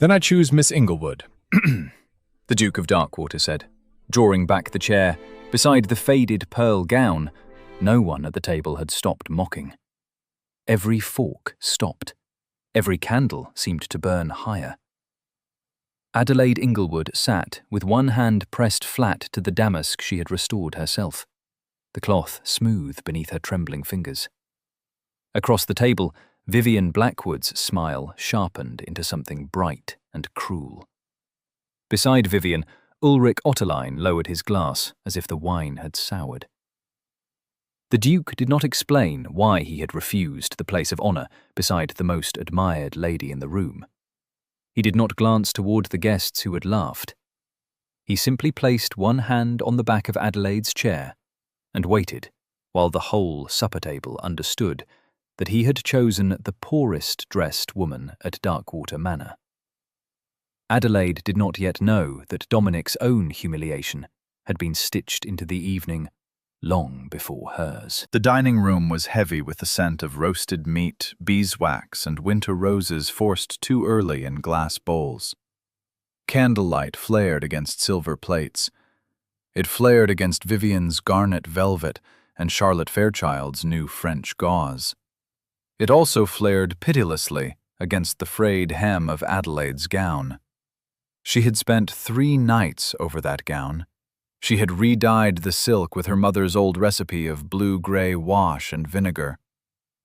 Then I choose Miss Inglewood, the Duke of Darkwater said, drawing back the chair. Beside the faded pearl gown, no one at the table had stopped mocking. Every fork stopped. Every candle seemed to burn higher. Adelaide Inglewood sat with one hand pressed flat to the damask she had restored herself, the cloth smooth beneath her trembling fingers. Across the table, Vivian Blackwood's smile sharpened into something bright and cruel. Beside Vivian, Ulrich Otterlein lowered his glass as if the wine had soured. The Duke did not explain why he had refused the place of honour beside the most admired lady in the room. He did not glance toward the guests who had laughed. He simply placed one hand on the back of Adelaide's chair and waited while the whole supper table understood that he had chosen the poorest dressed woman at Darkwater Manor. Adelaide did not yet know that Dominic's own humiliation had been stitched into the evening long before hers. The dining room was heavy with the scent of roasted meat, beeswax, and winter roses forced too early in glass bowls. Candlelight flared against silver plates. It flared against Vivian's garnet velvet and Charlotte Fairchild's new French gauze. It also flared pitilessly against the frayed hem of Adelaide's gown. She had spent 3 nights over that gown. She had re-dyed the silk with her mother's old recipe of blue-gray wash and vinegar.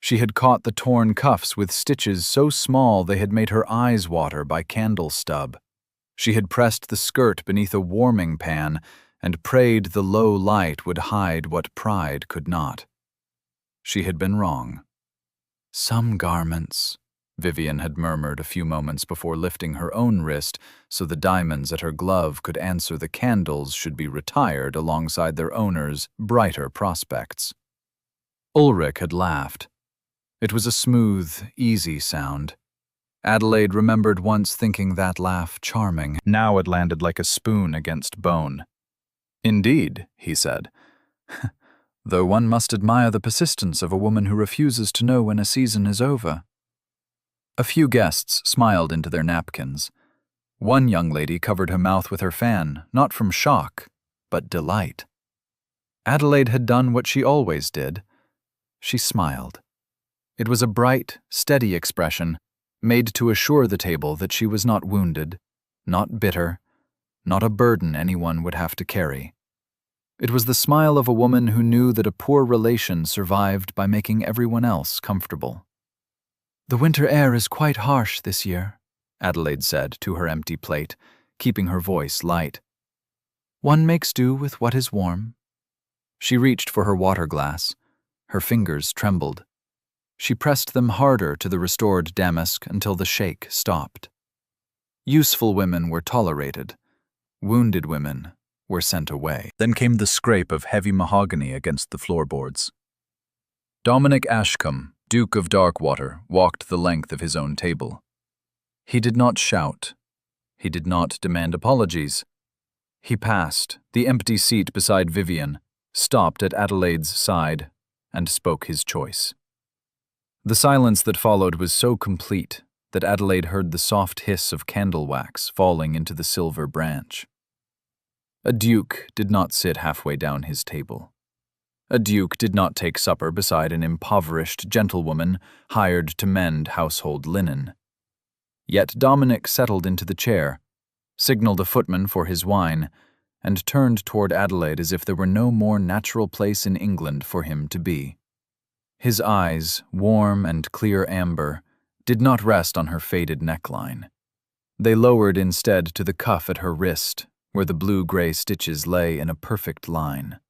She had caught the torn cuffs with stitches so small they had made her eyes water by candle stub. She had pressed the skirt beneath a warming pan and prayed the low light would hide what pride could not. She had been wrong. "Some garments," Vivian had murmured a few moments before lifting her own wrist so the diamonds at her glove could answer the candles should be retired alongside their owner's brighter prospects. Ulrich had laughed. It was a smooth, easy sound. Adelaide remembered once thinking that laugh charming. Now it landed like a spoon against bone. "Indeed," he said, "though one must admire the persistence of a woman who refuses to know when a season is over." A few guests smiled into their napkins. One young lady covered her mouth with her fan, not from shock, but delight. Adelaide had done what she always did. She smiled. It was a bright, steady expression, made to assure the table that she was not wounded, not bitter, not a burden anyone would have to carry. It was the smile of a woman who knew that a poor relation survived by making everyone else comfortable. "The winter air is quite harsh this year," Adelaide said to her empty plate, keeping her voice light. "One makes do with what is warm." She reached for her water glass. Her fingers trembled. She pressed them harder to the restored damask until the shake stopped. Useful women were tolerated. Wounded women were sent away. Then came the scrape of heavy mahogany against the floorboards. Dominic Ashcombe, Duke of Darkwater, walked the length of his own table. He did not shout. He did not demand apologies. He passed the empty seat beside Vivian, stopped at Adelaide's side, and spoke his choice. The silence that followed was so complete that Adelaide heard the soft hiss of candle wax falling into the silver branch. A duke did not sit halfway down his table. A duke did not take supper beside an impoverished gentlewoman hired to mend household linen. Yet Dominic settled into the chair, signaled a footman for his wine, and turned toward Adelaide as if there were no more natural place in England for him to be. His eyes, warm and clear amber, did not rest on her faded neckline. They lowered instead to the cuff at her wrist, where the blue-gray stitches lay in a perfect line.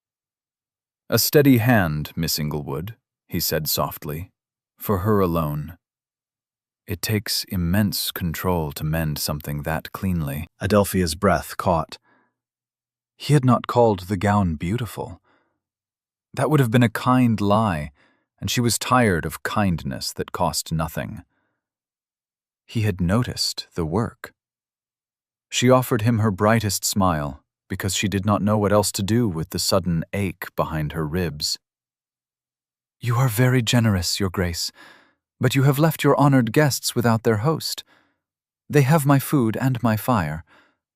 "A steady hand, Miss Inglewood," he said softly, "for her alone. It takes immense control to mend something that cleanly." Adelphia's breath caught. He had not called the gown beautiful. That would have been a kind lie, and she was tired of kindness that cost nothing. He had noticed the work. She offered him her brightest smile, because she did not know what else to do with the sudden ache behind her ribs. "You are very generous, Your Grace, but you have left your honored guests without their host. They have my food and my fire,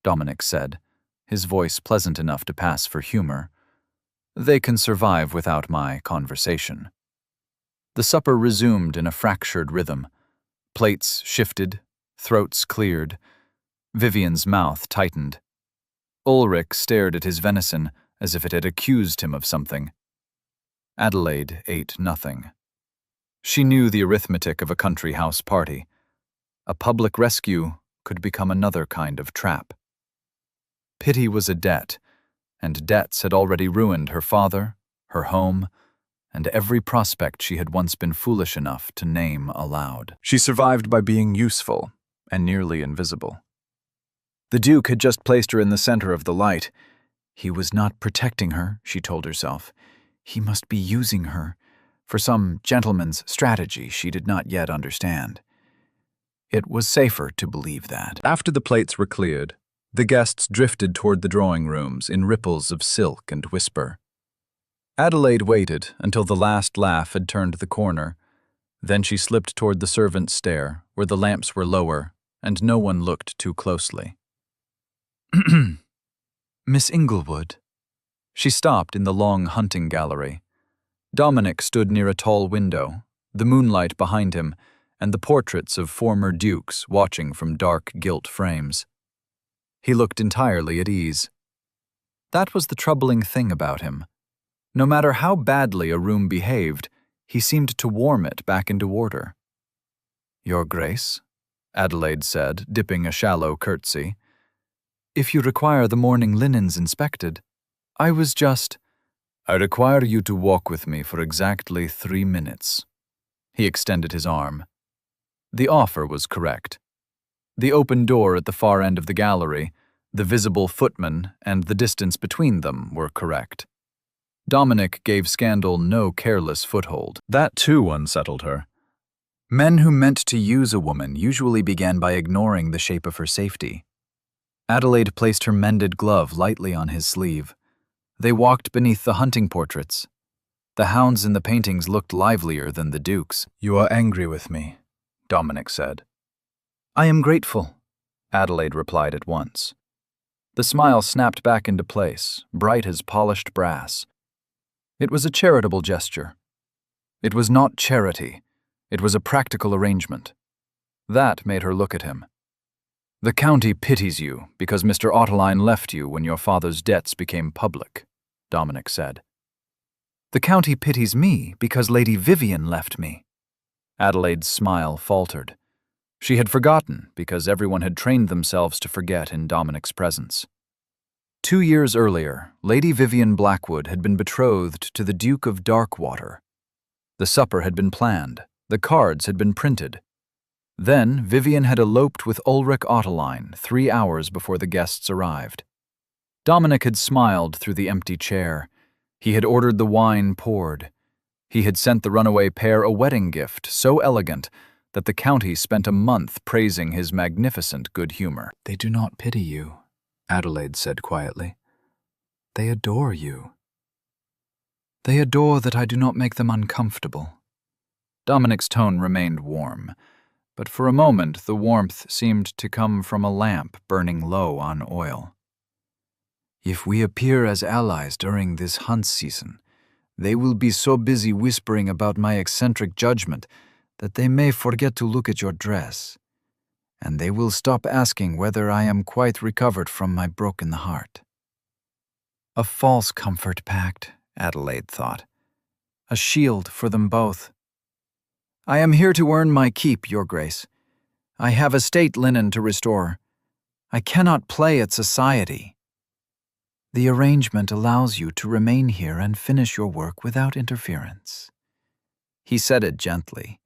Dominic said, his voice pleasant enough to pass for humor. They can survive without my conversation. The supper resumed in a fractured rhythm. Plates shifted, throats cleared. Vivian's mouth tightened. Ulrich stared at his venison as if it had accused him of something. Adelaide ate nothing. She knew the arithmetic of a country house party. A public rescue could become another kind of trap. Pity was a debt, and debts had already ruined her father, her home, and every prospect she had once been foolish enough to name aloud. She survived by being useful and nearly invisible. The Duke had just placed her in the center of the light. He was not protecting her, she told herself. He must be using her for some gentleman's strategy she did not yet understand. It was safer to believe that. After the plates were cleared, the guests drifted toward the drawing rooms in ripples of silk and whisper. Adelaide waited until the last laugh had turned the corner. Then she slipped toward the servants' stair, where the lamps were lower, and no one looked too closely. Miss Inglewood. She stopped in the long hunting gallery. Dominic stood near a tall window, the moonlight behind him, and the portraits of former dukes watching from dark gilt frames. He looked entirely at ease. That was the troubling thing about him. No matter how badly a room behaved, he seemed to warm it back into order. "Your Grace," Adelaide said, dipping a shallow curtsy. "If you require the morning linens inspected, I require you to walk with me for exactly 3 minutes." He extended his arm. The offer was correct. The open door at the far end of the gallery, the visible footman, and the distance between them were correct. Dominic gave scandal no careless foothold. That too unsettled her. Men who meant to use a woman usually began by ignoring the shape of her safety. Adelaide placed her mended glove lightly on his sleeve. They walked beneath the hunting portraits. The hounds in the paintings looked livelier than the Duke's. "You are angry with me," Dominic said. "I am grateful," Adelaide replied at once. The smile snapped back into place, bright as polished brass. It was a charitable gesture. It was not charity. It was a practical arrangement. That made her look at him. "The county pities you because Mr. Ottoline left you when your father's debts became public," Dominic said. "The county pities me because Lady Vivian left me." Adelaide's smile faltered. She had forgotten because everyone had trained themselves to forget in Dominic's presence. 2 years earlier, Lady Vivian Blackwood had been betrothed to the Duke of Darkwater. The supper had been planned. The cards had been printed. Then Vivian had eloped with Ulrich Ottoline 3 hours before the guests arrived. Dominic had smiled through the empty chair. He had ordered the wine poured. He had sent the runaway pair a wedding gift so elegant that the county spent a month praising his magnificent good humor. "They do not pity you," Adelaide said quietly. "They adore you. They adore that I do not make them uncomfortable." Dominic's tone remained warm, but for a moment the warmth seemed to come from a lamp burning low on oil. "If we appear as allies during this hunt season, they will be so busy whispering about my eccentric judgment that they may forget to look at your dress, and they will stop asking whether I am quite recovered from my broken heart." A false comfort pact, Adelaide thought. A shield for them both. "I am here to earn my keep, Your Grace. I have estate linen to restore. I cannot play at society." "The arrangement allows you to remain here and finish your work without interference." He said it gently.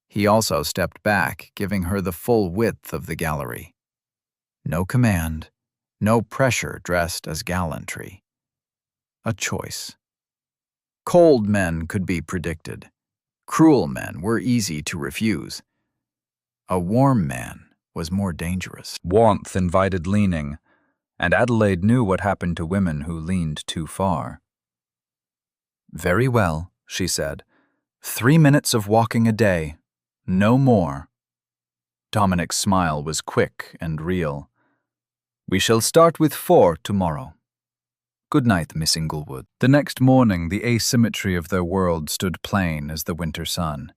He also stepped back, giving her the full width of the gallery. No command, no pressure dressed as gallantry. A choice. Cold men could be predicted. Cruel men were easy to refuse. A warm man was more dangerous. Warmth invited leaning, and Adelaide knew what happened to women who leaned too far. "Very well," she said. 3 minutes of walking a day. No more." Dominic's smile was quick and real. "We shall start with 4 tomorrow. Good night, Miss Inglewood." The next morning, the asymmetry of their world stood plain as the winter sun.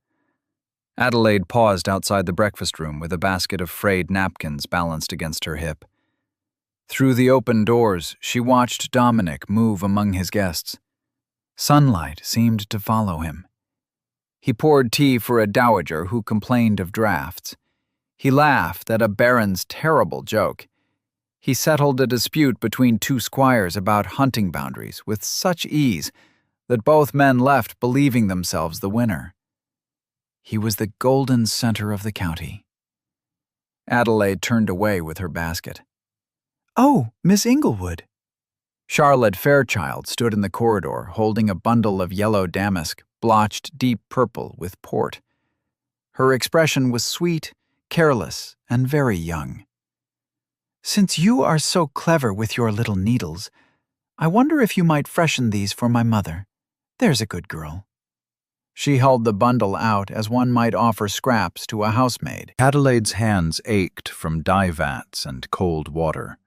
Adelaide paused outside the breakfast room with a basket of frayed napkins balanced against her hip. Through the open doors, she watched Dominic move among his guests. Sunlight seemed to follow him. He poured tea for a dowager who complained of draughts. He laughed at a baron's terrible joke. He settled a dispute between 2 squires about hunting boundaries with such ease that both men left believing themselves the winner. He was the golden center of the county. Adelaide turned away with her basket. "Oh, Miss Inglewood." Charlotte Fairchild stood in the corridor holding a bundle of yellow damask blotched deep purple with port. Her expression was sweet, careless, and very young. "Since you are so clever with your little needles, I wonder if you might freshen these for my mother. There's a good girl." She held the bundle out as one might offer scraps to a housemaid. Adelaide's hands ached from dye vats and cold water.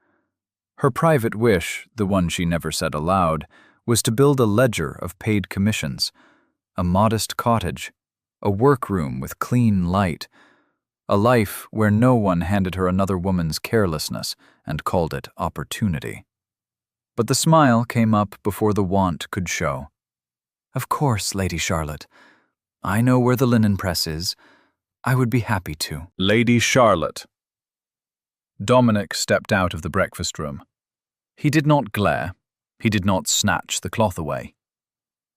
Her private wish, the one she never said aloud, was to build a ledger of paid commissions, a modest cottage, a workroom with clean light, a life where no one handed her another woman's carelessness and called it opportunity. But the smile came up before the want could show. "Of course, Lady Charlotte. I know where the linen press is. I would be happy to." Lady Charlotte. Dominic stepped out of the breakfast room. He did not glare. He did not snatch the cloth away.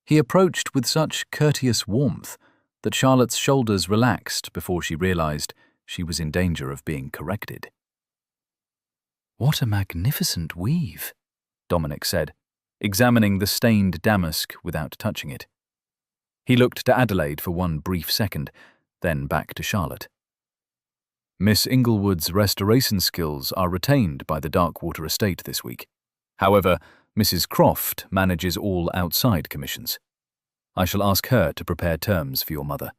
He approached with such courteous warmth that Charlotte's shoulders relaxed before she realized she was in danger of being corrected. "What a magnificent weave," Dominic said, examining the stained damask without touching it. He looked to Adelaide for one brief second, then back to Charlotte. "Miss Inglewood's restoration skills are retained by the Darkwater estate this week. However, Mrs. Croft manages all outside commissions. I shall ask her to prepare terms for your mother.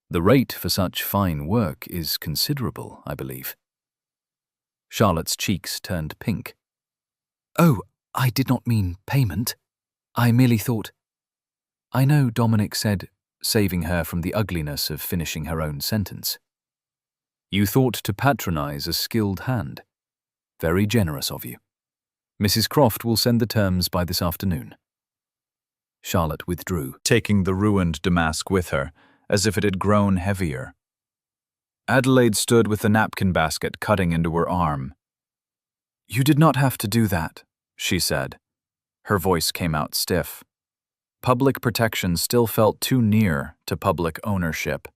The rate for such fine work is considerable, I believe." Charlotte's cheeks turned pink. "Oh, I did not mean payment. I merely thought—" I know Dominic said, saving her from the ugliness of finishing her own sentence. "You thought to patronize a skilled hand. Very generous of you. Mrs. Croft will send the terms by this afternoon." Charlotte withdrew, taking the ruined damask with her, as if it had grown heavier. Adelaide stood with the napkin basket cutting into her arm. "You did not have to do that," she said. Her voice came out stiff. Public protection still felt too near to public ownership.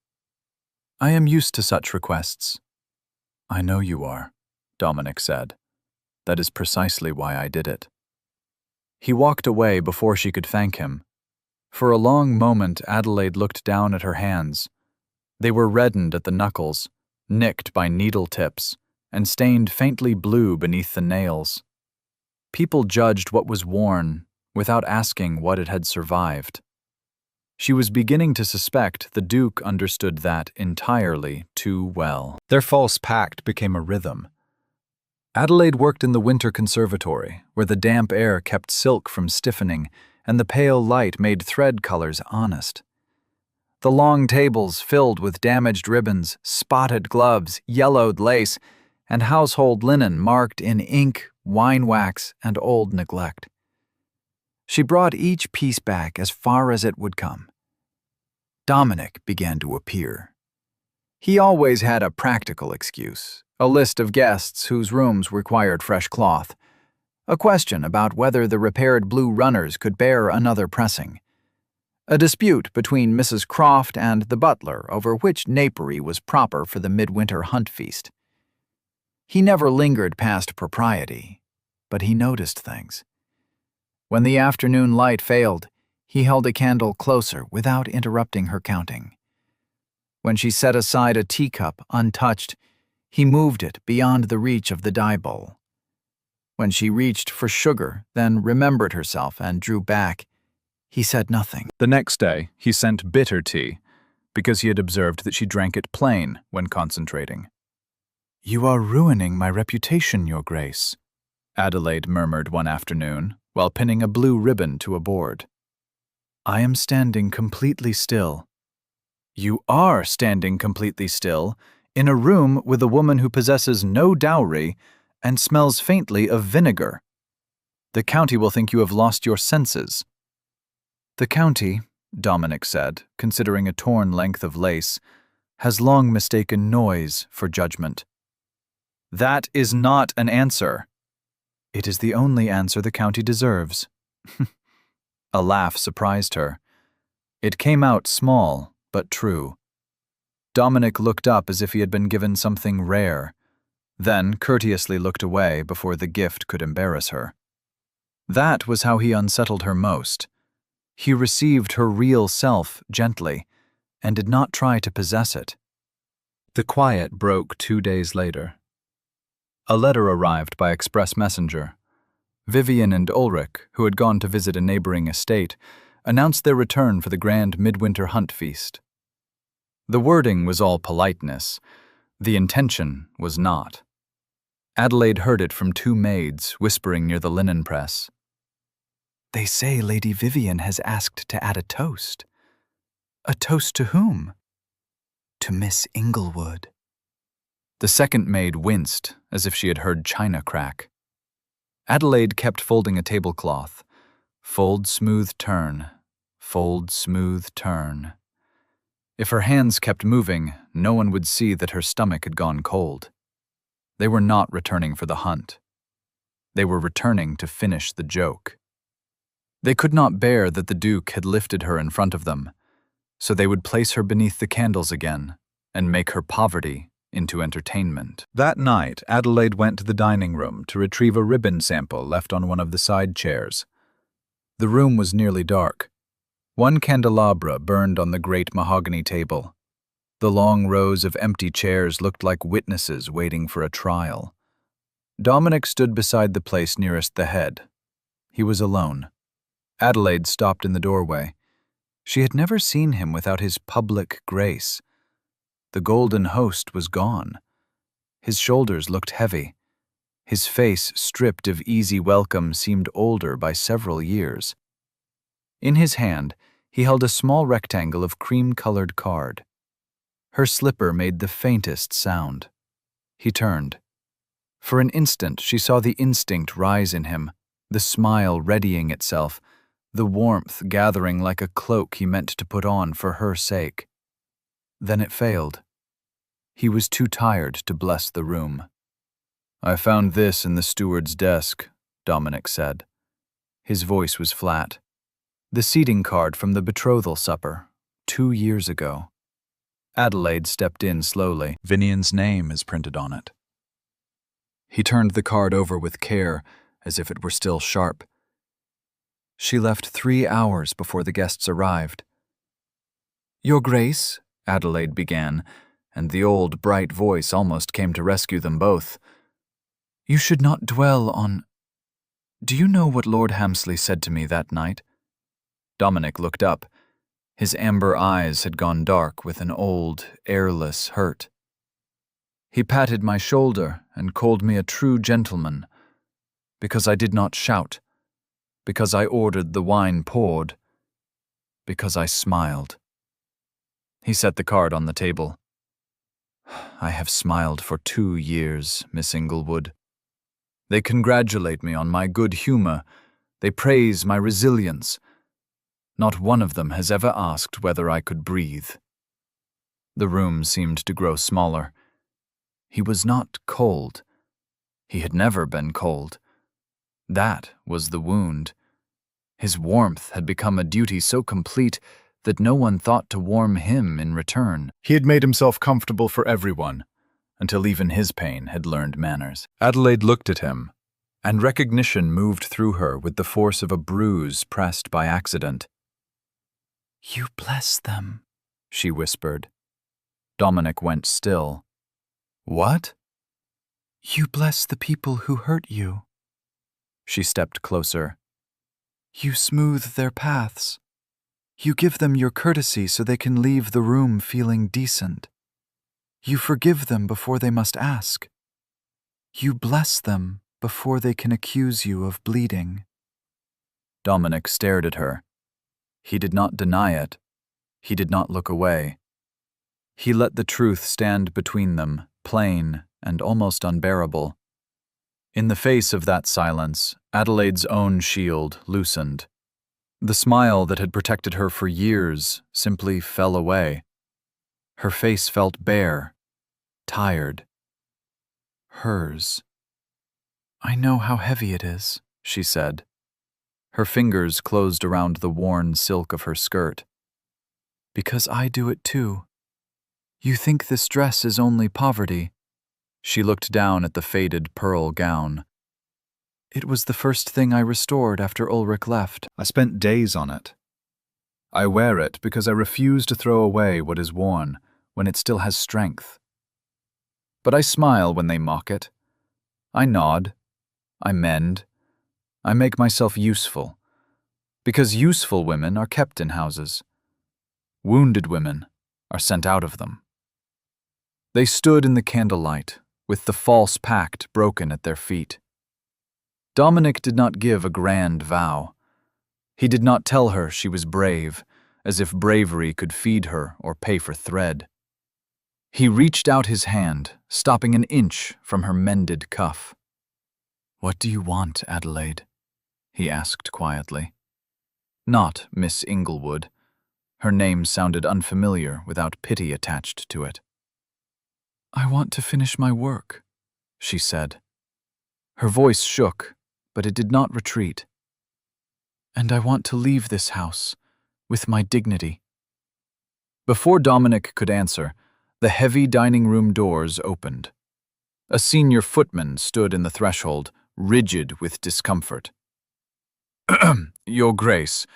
"I am used to such requests." "I know you are," Dominic said. "That is precisely why I did it." He walked away before she could thank him. For a long moment, Adelaide looked down at her hands. They were reddened at the knuckles, nicked by needle tips, and stained faintly blue beneath the nails. People judged what was worn without asking what it had survived. She was beginning to suspect the Duke understood that entirely too well. Their false pact became a rhythm. Adelaide worked in the winter conservatory, where the damp air kept silk from stiffening and the pale light made thread colors honest. The long tables filled with damaged ribbons, spotted gloves, yellowed lace, and household linen marked in ink, wine wax, and old neglect. She brought each piece back as far as it would come. Dominic began to appear. He always had a practical excuse, a list of guests whose rooms required fresh cloth, a question about whether the repaired blue runners could bear another pressing, a dispute between Mrs. Croft and the butler over which napery was proper for the midwinter hunt feast. He never lingered past propriety, but he noticed things. When the afternoon light failed, he held a candle closer without interrupting her counting. When she set aside a teacup untouched, he moved it beyond the reach of the dye bowl. When she reached for sugar, then remembered herself and drew back, he said nothing. The next day, he sent bitter tea, because he had observed that she drank it plain when concentrating. "You are ruining my reputation, Your Grace," Adelaide murmured one afternoon while pinning a blue ribbon to a board. "I am standing completely still." "You are standing completely still in a room with a woman who possesses no dowry and smells faintly of vinegar. The county will think you have lost your senses." "The county," Dominic said, considering a torn length of lace, "has long mistaken noise for judgment." "That is not an answer." "It is the only answer the county deserves." A laugh surprised her. It came out small, but true. Dominic looked up as if he had been given something rare, then courteously looked away before the gift could embarrass her. That was how he unsettled her most. He received her real self gently, and did not try to possess it. The quiet broke 2 days later. A letter arrived by express messenger. Vivian and Ulrich, who had gone to visit a neighboring estate, announced their return for the grand midwinter hunt feast. The wording was all politeness. The intention was not. Adelaide heard it from 2 maids whispering near the linen press. "They say Lady Vivian has asked to add a toast." "A toast to whom?" "To Miss Inglewood." The second maid winced as if she had heard china crack. Adelaide kept folding a tablecloth. Fold, smooth, turn. Fold, smooth, turn. If her hands kept moving, no one would see that her stomach had gone cold. They were not returning for the hunt. They were returning to finish the joke. They could not bear that the Duke had lifted her in front of them, so they would place her beneath the candles again and make her poverty into entertainment. That night, Adelaide went to the dining room to retrieve a ribbon sample left on one of the side chairs. The room was nearly dark. One candelabra burned on the great mahogany table. The long rows of empty chairs looked like witnesses waiting for a trial. Dominic stood beside the place nearest the head. He was alone. Adelaide stopped in the doorway. She had never seen him without his public grace. The golden host was gone. His shoulders looked heavy. His face, stripped of easy welcome, seemed older by several years. In his hand, he held a small rectangle of cream-colored card. Her slipper made the faintest sound. He turned. For an instant, she saw the instinct rise in him, the smile readying itself, the warmth gathering like a cloak he meant to put on for her sake. Then it failed. He was too tired to bless the room. "I found this in the steward's desk," Dominic said. His voice was flat. "The seating card from the betrothal supper, 2 years ago." Adelaide stepped in slowly. "Vinian's name is printed on it." He turned the card over with care, as if it were still sharp. "She left 3 hours before the guests arrived." "Your Grace," Adelaide began, and the old, bright voice almost came to rescue them both. "You should not dwell on— Do you know what Lord Hampsley said to me that night?" Dominic looked up. His amber eyes had gone dark with an old, airless hurt. "He patted my shoulder and called me a true gentleman, because I did not shout, because I ordered the wine poured, because I smiled." He set the card on the table. "I have smiled for 2 years, Miss Inglewood. They congratulate me on my good humor. They praise my resilience. Not one of them has ever asked whether I could breathe." The room seemed to grow smaller. He was not cold. He had never been cold. That was the wound. His warmth had become a duty so complete that no one thought to warm him in return. He had made himself comfortable for everyone, until even his pain had learned manners. Adelaide looked at him, and recognition moved through her with the force of a bruise pressed by accident. "You bless them," she whispered. Dominic went still. "What?" "You bless the people who hurt you." She stepped closer. "You smooth their paths. You give them your courtesy so they can leave the room feeling decent. You forgive them before they must ask." You bless them before they can accuse you of bleeding. Dominic stared at her. He did not deny it. He did not look away. He let the truth stand between them, plain and almost unbearable. In the face of that silence, Adelaide's own shield loosened. The smile that had protected her for years simply fell away. Her face felt bare, tired. Hers. "I know how heavy it is," she said. Her fingers closed around the worn silk of her skirt. "Because I do it too. You think this dress is only poverty." She looked down at the faded pearl gown. "It was the first thing I restored after Ulrich left. I spent days on it. I wear it because I refuse to throw away what is worn when it still has strength. But I smile when they mock it. I nod. I mend. I make myself useful. Because useful women are kept in houses. Wounded women are sent out of them." They stood in the candlelight, with the false pact broken at their feet. Dominic did not give a grand vow. He did not tell her she was brave, as if bravery could feed her or pay for thread. He reached out his hand, stopping an inch from her mended cuff. "What do you want, Adelaide?" he asked quietly. Not Miss Inglewood. Her name sounded unfamiliar without pity attached to it. "I want to finish my work," she said. Her voice shook, but it did not retreat. "And I want to leave this house, with my dignity." Before Dominic could answer, the heavy dining room doors opened. A senior footman stood in the threshold, rigid with discomfort. "Your Grace,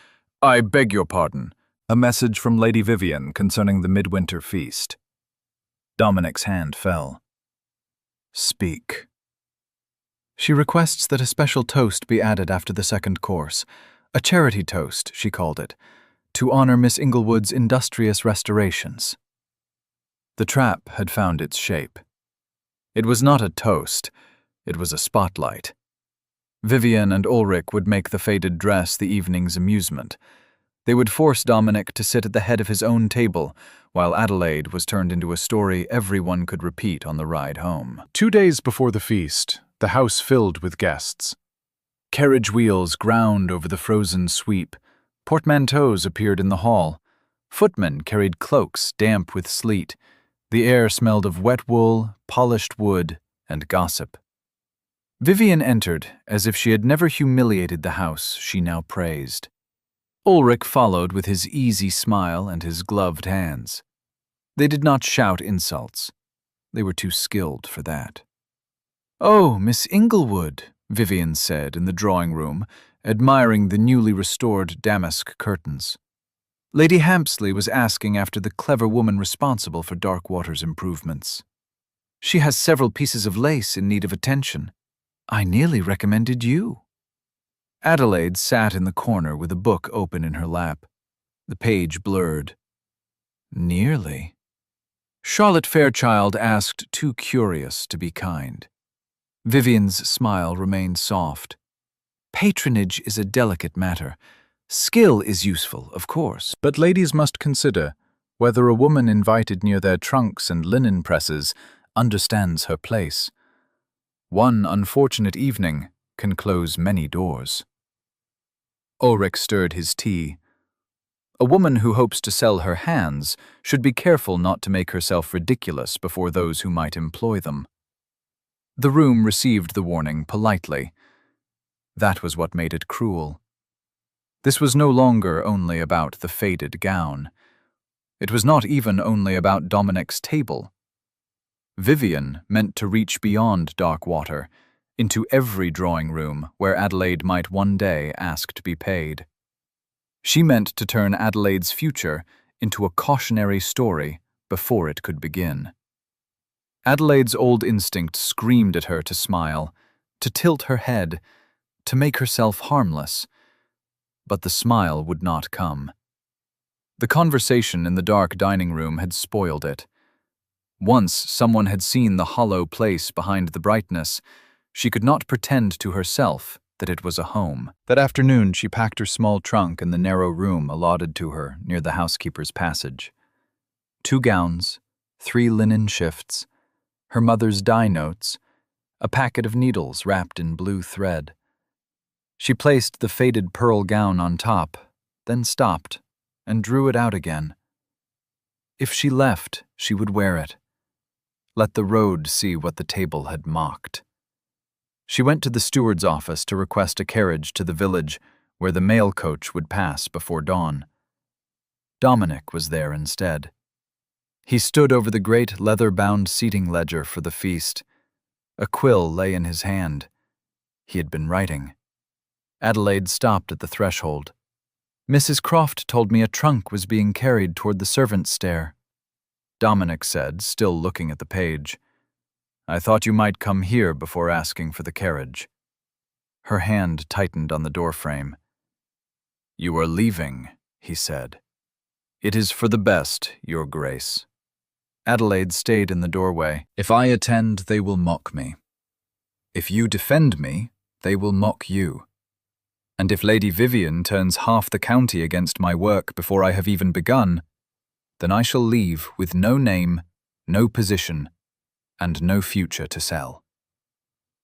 I beg your pardon." A message from Lady Vivian concerning the midwinter feast. Dominic's hand fell. "Speak." "She requests that a special toast be added after the second course. A charity toast, she called it, to honor Miss Inglewood's industrious restorations." The trap had found its shape. It was not a toast, it was a spotlight. Vivian and Ulrich would make the faded dress the evening's amusement. They would force Dominic to sit at the head of his own table, while Adelaide was turned into a story everyone could repeat on the ride home. 2 days before the feast, the house filled with guests. Carriage wheels ground over the frozen sweep. Portmanteaus appeared in the hall. Footmen carried cloaks damp with sleet. The air smelled of wet wool, polished wood, and gossip. Vivian entered as if she had never humiliated the house she now praised. Ulrich followed with his easy smile and his gloved hands. They did not shout insults. They were too skilled for that. "Oh, Miss Inglewood," Vivian said in the drawing-room, admiring the newly restored damask curtains. Lady Hampsley was asking after the clever woman responsible for Darkwater's improvements. "She has several pieces of lace in need of attention. I nearly recommended you." Adelaide sat in the corner with a book open in her lap. The page blurred. "Nearly?" Charlotte Fairchild asked, too curious to be kind. Vivian's smile remained soft. "Patronage is a delicate matter. Skill is useful, of course, but ladies must consider whether a woman invited near their trunks and linen presses understands her place. One unfortunate evening can close many doors." Ulrich stirred his tea. A woman who hopes to sell her hands should be careful not to make herself ridiculous before those who might employ them. The room received the warning politely. That was what made it cruel. This was no longer only about the faded gown. It was not even only about Dominic's table. Vivian meant to reach beyond Darkwater, into every drawing room where Adelaide might one day ask to be paid. She meant to turn Adelaide's future into a cautionary story before it could begin. Adelaide's old instinct screamed at her to smile, to tilt her head, to make herself harmless. But the smile would not come. The conversation in the dark dining room had spoiled it. Once someone had seen the hollow place behind the brightness. She could not pretend to herself that it was a home. That afternoon, she packed her small trunk in the narrow room allotted to her near the housekeeper's passage. 2 gowns, 3 linen shifts, her mother's dye notes, a packet of needles wrapped in blue thread. She placed the faded pearl gown on top, then stopped and drew it out again. If she left, she would wear it. Let the road see what the table had mocked. She went to the steward's office to request a carriage to the village where the mail coach would pass before dawn. Dominic was there instead. He stood over the great leather-bound seating ledger for the feast. A quill lay in his hand. He had been writing. Adelaide stopped at the threshold. "Mrs. Croft told me a trunk was being carried toward the servants' stair," Dominic said, still looking at the page. "I thought you might come here before asking for the carriage." Her hand tightened on the doorframe. "You are leaving," he said. "It is for the best, Your Grace." Adelaide stayed in the doorway. "If I attend, they will mock me. If you defend me, they will mock you. And if Lady Vivian turns half the county against my work before I have even begun, then I shall leave with no name, no position, and no future to sell."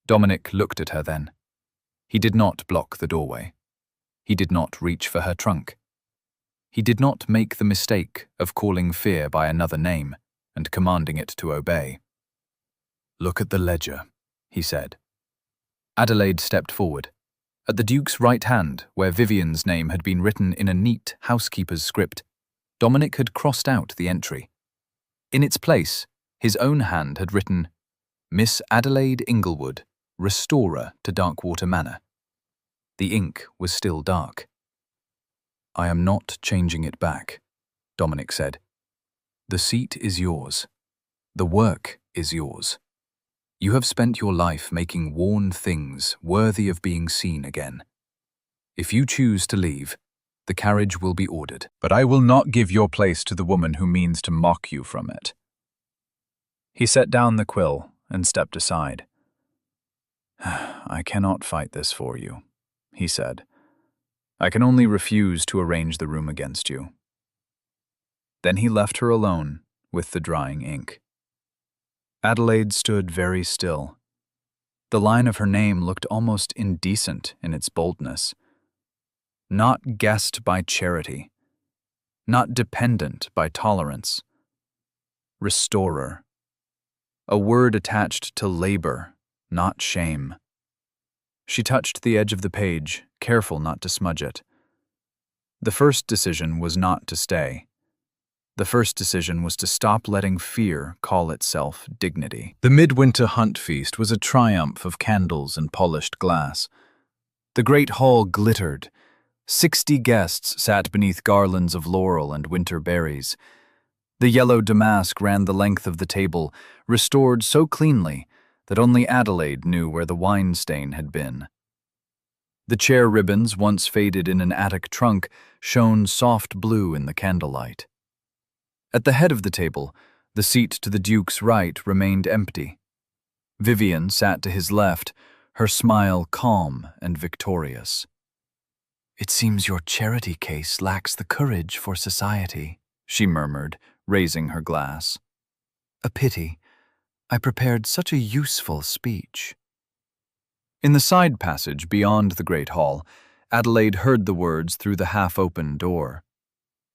Dominic looked at her then. He did not block the doorway. He did not reach for her trunk. He did not make the mistake of calling fear by another name and commanding it to obey. "Look at the ledger," he said. Adelaide stepped forward. At the Duke's right hand, where Vivian's name had been written in a neat housekeeper's script, Dominic had crossed out the entry. In its place, his own hand had written, "Miss Adelaide Inglewood, restorer to Darkwater Manor." The ink was still dark. "I am not changing it back," Dominic said. "The seat is yours. The work is yours. You have spent your life making worn things worthy of being seen again. If you choose to leave, the carriage will be ordered. But I will not give your place to the woman who means to mock you from it." He set down the quill and stepped aside. "I cannot fight this for you," he said. "I can only refuse to arrange the room against you." Then he left her alone with the drying ink. Adelaide stood very still. The line of her name looked almost indecent in its boldness. Not guessed by charity. Not dependent by tolerance. Restorer. A word attached to labor, not shame. She touched the edge of the page, careful not to smudge it. The first decision was not to stay. The first decision was to stop letting fear call itself dignity. The midwinter hunt feast was a triumph of candles and polished glass. The great hall glittered. 60 guests sat beneath garlands of laurel and winter berries. The yellow damask ran the length of the table, restored so cleanly that only Adelaide knew where the wine stain had been. The chair ribbons, once faded in an attic trunk, shone soft blue in the candlelight. At the head of the table, the seat to the Duke's right remained empty. Vivian sat to his left, her smile calm and victorious. "It seems your charity case lacks the courage for society," she murmured, raising her glass. "A pity. I prepared such a useful speech." In the side passage beyond the great hall, Adelaide heard the words through the half-open door.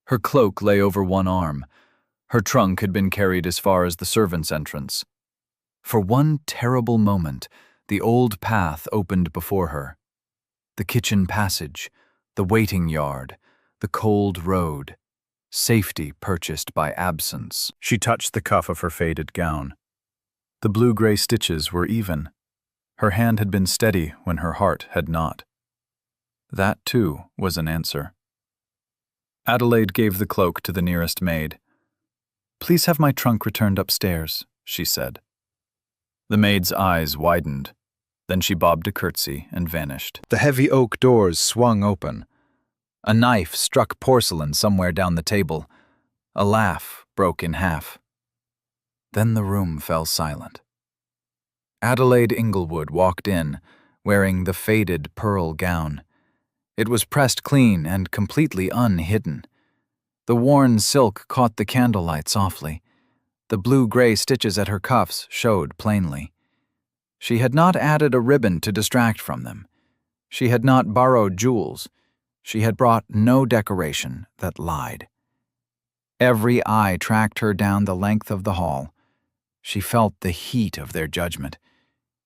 Her cloak lay over one arm. Her trunk had been carried as far as the servants' entrance. For one terrible moment, the old path opened before her. The kitchen passage, the waiting yard, the cold road, safety purchased by absence. She touched the cuff of her faded gown. The blue-gray stitches were even. Her hand had been steady when her heart had not. That, too, was an answer. Adelaide gave the cloak to the nearest maid. "Please have my trunk returned upstairs," she said. The maid's eyes widened. Then she bobbed a curtsy and vanished. The heavy oak doors swung open. A knife struck porcelain somewhere down the table. A laugh broke in half. Then the room fell silent. Adelaide Inglewood walked in, wearing the faded pearl gown. It was pressed clean and completely unhidden. The worn silk caught the candlelight softly. The blue-gray stitches at her cuffs showed plainly. She had not added a ribbon to distract from them. She had not borrowed jewels. She had brought no decoration that lied. Every eye tracked her down the length of the hall. She felt the heat of their judgment.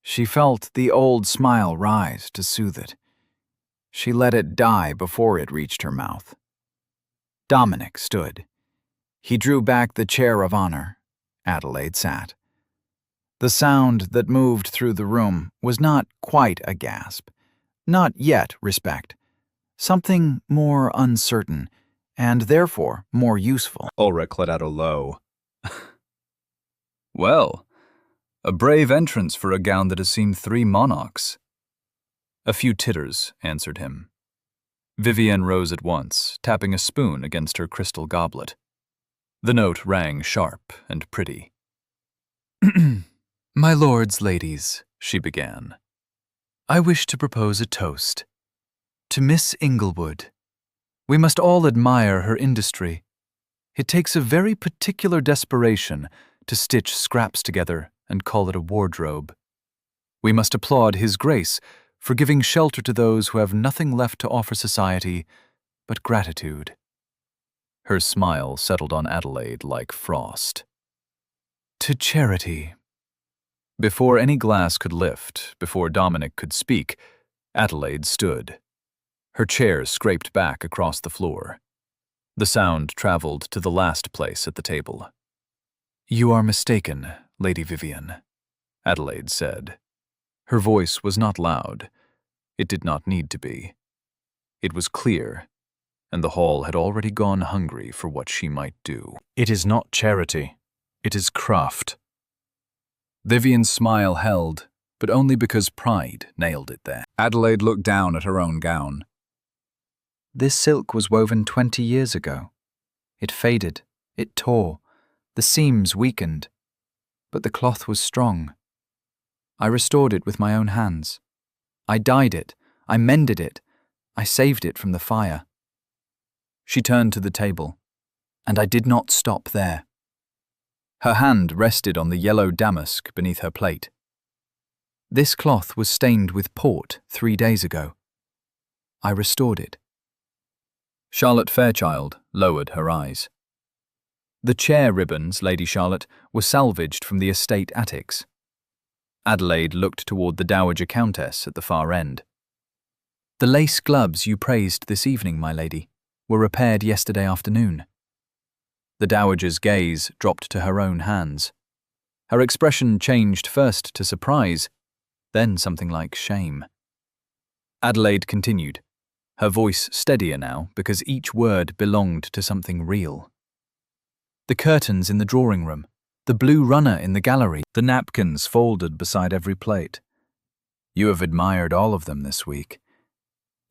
She felt the old smile rise to soothe it. She let it die before it reached her mouth. Dominic stood. He drew back the chair of honor. Adelaide sat. The sound that moved through the room was not quite a gasp, not yet respect. Something more uncertain, and therefore more useful. Ulrich let out a low. Well, a brave entrance for a gown that has seen 3 monarchs. A few titters answered him. Vivienne rose at once, tapping a spoon against her crystal goblet. The note rang sharp and pretty. My lords, ladies, she began, I wish to propose a toast. To Miss Inglewood. We must all admire her industry. It takes a very particular desperation to stitch scraps together and call it a wardrobe. We must applaud His Grace for giving shelter to those who have nothing left to offer society but gratitude. Her smile settled on Adelaide like frost. To charity. Before any glass could lift, before Dominic could speak, Adelaide stood. Her chair scraped back across the floor. The sound traveled to the last place at the table. You are mistaken, Lady Vivienne, Adelaide said. Her voice was not loud. It did not need to be. It was clear, and the hall had already gone hungry for what she might do. It is not charity. It is craft. Vivienne's smile held, but only because pride nailed it there. Adelaide looked down at her own gown. This silk was woven 20 years ago. It faded, it tore, the seams weakened, but the cloth was strong. I restored it with my own hands. I dyed it, I mended it, I saved it from the fire. She turned to the table, and I did not stop there. Her hand rested on the yellow damask beneath her plate. This cloth was stained with port 3 days ago. I restored it. Charlotte Fairchild lowered her eyes. The chair ribbons, Lady Charlotte, were salvaged from the estate attics. Adelaide looked toward the Dowager Countess at the far end. The lace gloves you praised this evening, my lady, were repaired yesterday afternoon. The Dowager's gaze dropped to her own hands. Her expression changed first to surprise, then something like shame. Adelaide continued, her voice steadier now because each word belonged to something real. The curtains in the drawing room, the blue runner in the gallery, the napkins folded beside every plate. You have admired all of them this week.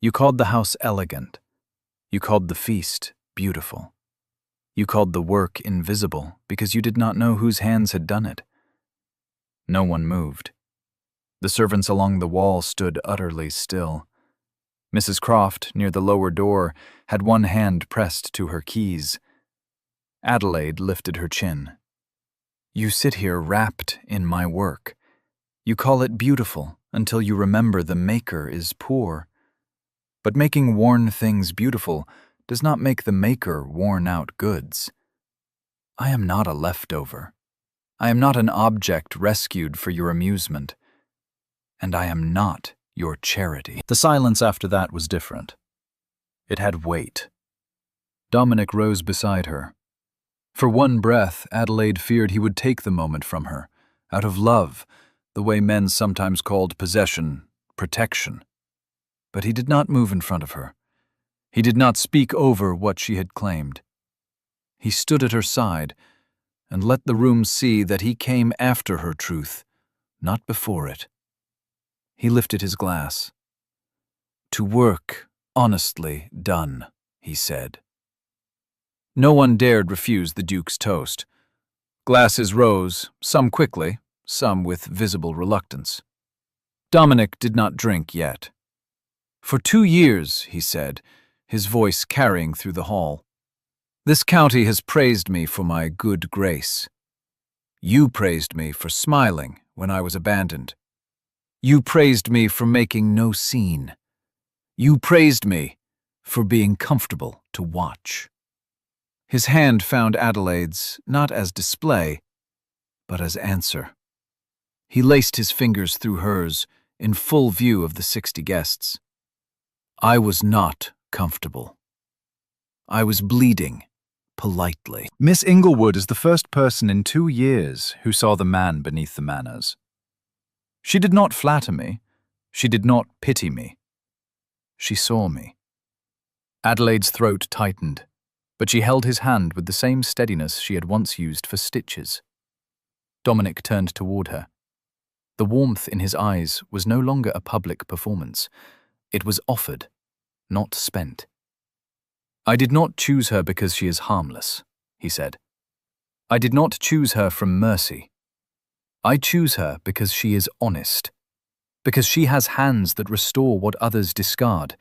You called the house elegant. You called the feast beautiful. You called the work invisible because you did not know whose hands had done it. No one moved. The servants along the wall stood utterly still. Mrs. Croft, near the lower door, had one hand pressed to her keys. Adelaide lifted her chin. You sit here wrapped in my work. You call it beautiful until you remember the maker is poor. But making worn things beautiful does not make the maker worn-out goods. I am not a leftover. I am not an object rescued for your amusement. And I am not your charity. The silence after that was different. It had weight. Dominic rose beside her. For one breath, Adelaide feared he would take the moment from her, out of love, the way men sometimes called possession, protection. But he did not move in front of her. He did not speak over what she had claimed. He stood at her side and let the room see that he came after her truth, not before it. He lifted his glass. To work honestly done, he said. No one dared refuse the Duke's toast. Glasses rose, some quickly, some with visible reluctance. Dominic did not drink yet. "For 2 years," he said, his voice carrying through the hall, "this county has praised me for my good grace. You praised me for smiling when I was abandoned. You praised me for making no scene. You praised me for being comfortable to watch." His hand found Adelaide's, not as display, but as answer. He laced his fingers through hers, in full view of the 60 guests. "I was not comfortable. I was bleeding, politely." Miss Inglewood is the first person in 2 years who saw the man beneath the manners. She did not flatter me. She did not pity me. She saw me. Adelaide's throat tightened, but she held his hand with the same steadiness she had once used for stitches. Dominic turned toward her. The warmth in his eyes was no longer a public performance. It was offered, not spent. "I did not choose her because she is harmless," he said. "I did not choose her from mercy. I choose her because she is honest, because she has hands that restore what others discard,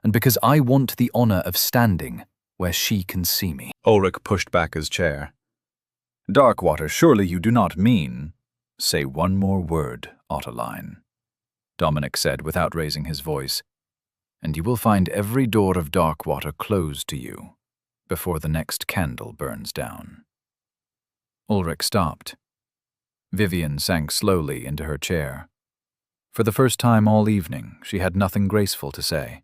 and because I want the honor of standing where she can see me." Ulrich pushed back his chair. "Darkwater, surely you do not mean—" "Say one more word, Ottoline," Dominic said without raising his voice, "and you will find every door of Darkwater closed to you before the next candle burns down." Ulrich stopped. Vivian sank slowly into her chair. For the first time all evening, she had nothing graceful to say.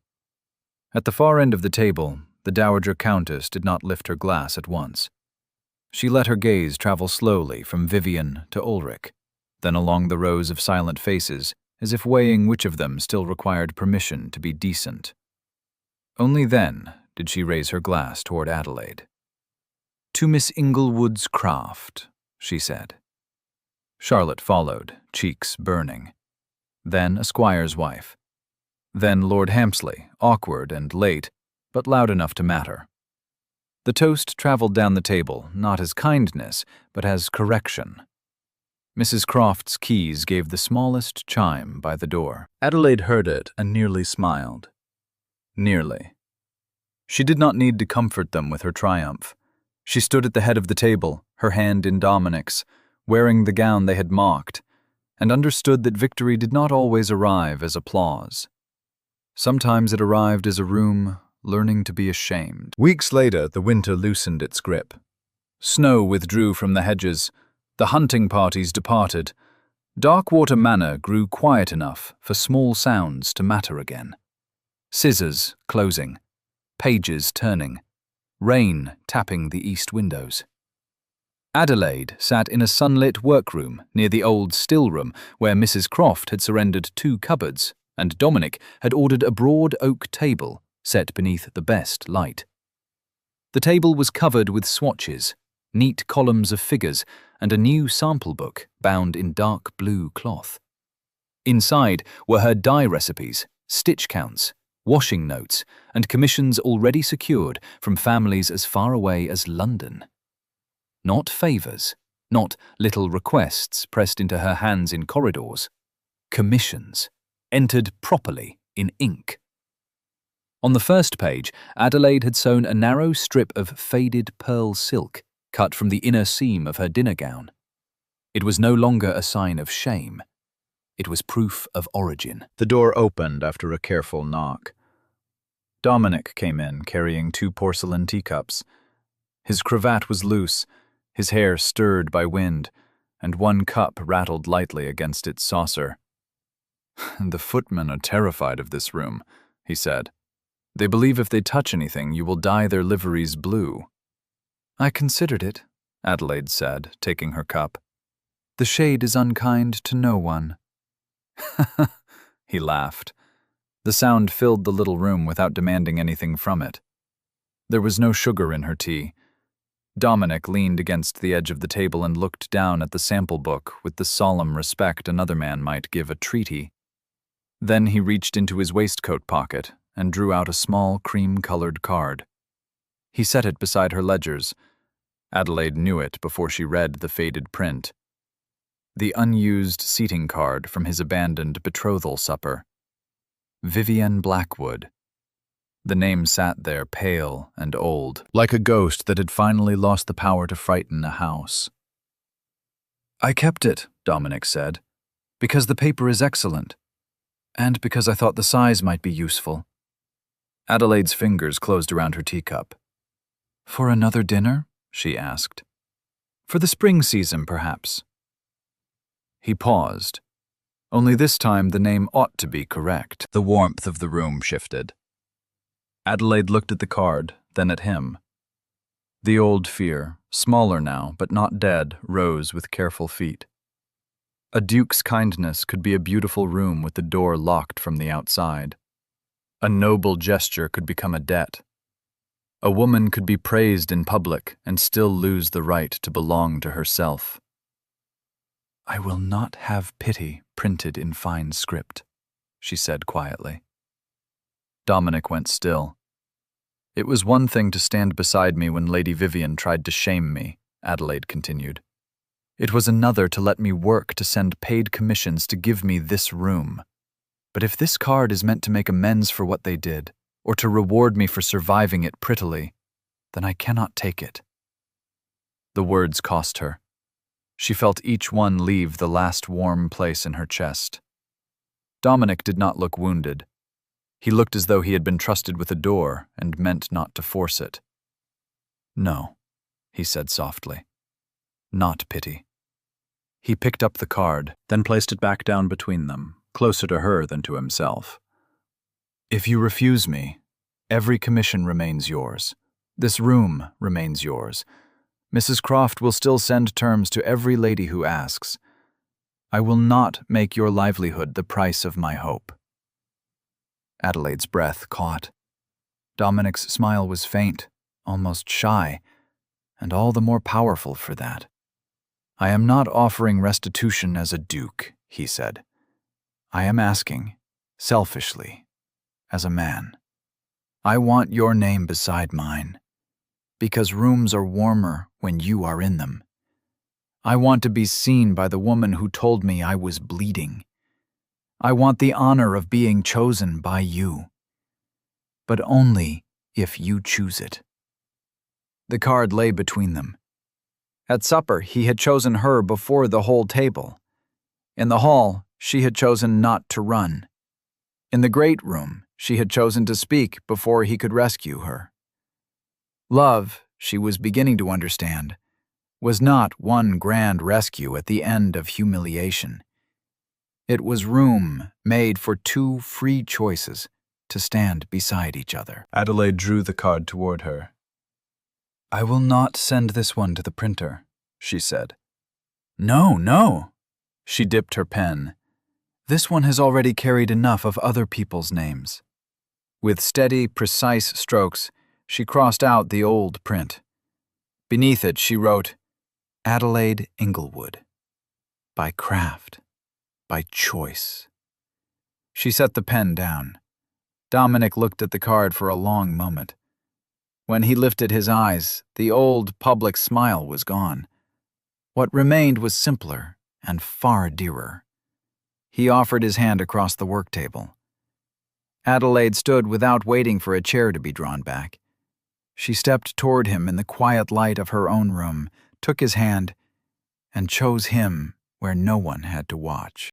At the far end of the table, the Dowager Countess did not lift her glass at once. She let her gaze travel slowly from Vivian to Ulrich, then along the rows of silent faces, as if weighing which of them still required permission to be decent. Only then did she raise her glass toward Adelaide. "To Miss Inglewood's craft," she said. Charlotte followed, cheeks burning. Then a squire's wife. Then Lord Hampsley, awkward and late, but loud enough to matter. The toast traveled down the table, not as kindness, but as correction. Mrs. Croft's keys gave the smallest chime by the door. Adelaide heard it and nearly smiled. Nearly. She did not need to comfort them with her triumph. She stood at the head of the table, her hand in Dominic's, wearing the gown they had mocked, and understood that victory did not always arrive as applause. Sometimes it arrived as a room learning to be ashamed. Weeks later, the winter loosened its grip. Snow withdrew from the hedges. The hunting parties departed. Darkwater Manor grew quiet enough for small sounds to matter again. Scissors closing, pages turning, rain tapping the east windows. Adelaide sat in a sunlit workroom near the old still room where Mrs. Croft had surrendered 2 cupboards, and Dominic had ordered a broad oak table set beneath the best light. The table was covered with swatches, neat columns of figures, and a new sample book bound in dark blue cloth. Inside were her dye recipes, stitch counts, washing notes, and commissions already secured from families as far away as London. Not favours, not little requests pressed into her hands in corridors. Commissions, entered properly in ink. On the first page, Adelaide had sewn a narrow strip of faded pearl silk cut from the inner seam of her dinner gown. It was no longer a sign of shame. It was proof of origin. The door opened after a careful knock. Dominic came in, carrying 2 porcelain teacups. His cravat was loose, his hair stirred by wind, and 1 cup rattled lightly against its saucer. "The footmen are terrified of this room," he said. "They believe if they touch anything, you will dye their liveries blue." "I considered it," Adelaide said, taking her cup. "The shade is unkind to no one." He laughed. The sound filled the little room without demanding anything from it. There was no sugar in her tea. Dominic leaned against the edge of the table and looked down at the sample book with the solemn respect another man might give a treaty. Then he reached into his waistcoat pocket and drew out a small cream-colored card. He set it beside her ledgers. Adelaide knew it before she read the faded print. The unused seating card from his abandoned betrothal supper. Vivian Blackwood. The name sat there pale and old, like a ghost that had finally lost the power to frighten a house. "I kept it," Dominic said, "because the paper is excellent, and because I thought the size might be useful." Adelaide's fingers closed around her teacup. "For another dinner?" she asked. "For the spring season, perhaps?" He paused. Only this time the name ought to be correct. The warmth of the room shifted. Adelaide looked at the card, then at him. The old fear, smaller now but not dead, rose with careful feet. A duke's kindness could be a beautiful room with the door locked from the outside. A noble gesture could become a debt. A woman could be praised in public and still lose the right to belong to herself. "I will not have pity printed in fine script," she said quietly. Dominic went still. "It was one thing to stand beside me when Lady Vivian tried to shame me," Adelaide continued. "It was another to let me work to send paid commissions to give me this room. But if this card is meant to make amends for what they did, or to reward me for surviving it prettily, then I cannot take it." The words cost her. She felt each one leave the last warm place in her chest. Dominic did not look wounded. He looked as though he had been trusted with a door and meant not to force it. "No," he said softly. "Not pity." He picked up the card, then placed it back down between them, closer to her than to himself. "If you refuse me, every commission remains yours. This room remains yours. Mrs. Croft will still send terms to every lady who asks. I will not make your livelihood the price of my hope." Adelaide's breath caught. Dominic's smile was faint, almost shy, and all the more powerful for that. "I am not offering restitution as a duke," he said. "I am asking, selfishly, as a man. I want your name beside mine, because rooms are warmer when you are in them. I want to be seen by the woman who told me I was bleeding. I want the honor of being chosen by you, but only if you choose it." The card lay between them. At supper, he had chosen her before the whole table. In the hall, she had chosen not to run. In the great room, she had chosen to speak before he could rescue her. Love, she was beginning to understand, was not one grand rescue at the end of humiliation. It was room made for two free choices to stand beside each other. Adelaide drew the card toward her. "I will not send this one to the printer," she said. "No, no." She dipped her pen. "This one has already carried enough of other people's names." With steady, precise strokes, she crossed out the old print. Beneath it, she wrote, "Adelaide Inglewood. By craft. By choice." She set the pen down. Dominic looked at the card for a long moment. When he lifted his eyes, the old public smile was gone. What remained was simpler and far dearer. He offered his hand across the work table. Adelaide stood without waiting for a chair to be drawn back. She stepped toward him in the quiet light of her own room, took his hand, and chose him where no one had to watch.